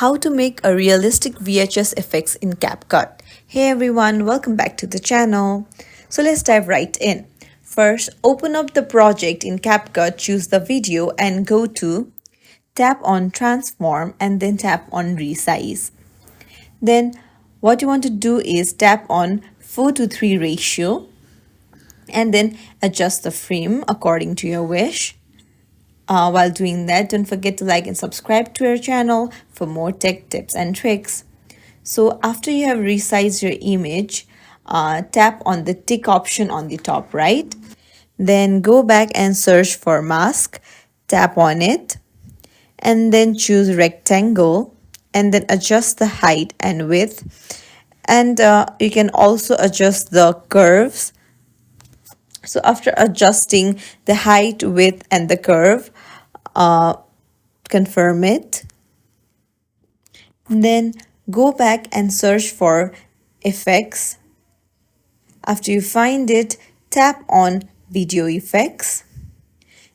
how to make a realistic VHS effects in CapCut. Hey everyone, welcome back to the channel. So let's dive right in. First, open up the project in CapCut, choose the video and go to tap on transform and then tap on resize. Then what you want to do is tap on 4:3 ratio and then adjust the frame according to your wish. While doing that, don't forget to like and subscribe to our channel for more tech tips and tricks. So after you have resized your image, tap on the tick option on the top right. Then go back and search for mask, tap on it, and then choose rectangle, and then adjust the height and width. And you can also adjust the curves. So after adjusting the height, width, and the curve, confirm it. Then go back and search for effects. After you find it, tap on video effects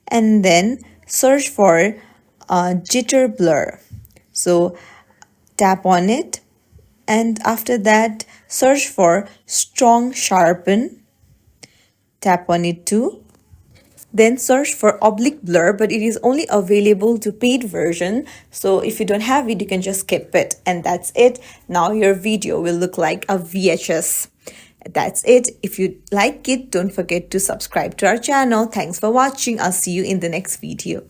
and then search for jitter blur. So tap on it, and after that search for strong sharpen. Tap on it too. Then search for oblique blur, but it is only available to paid version. So if you don't have it, you can just skip it. And that's it. Now your video will look like a VHS. That's it. If you like it, don't forget to subscribe to our channel. Thanks for watching. I'll see you in the next video.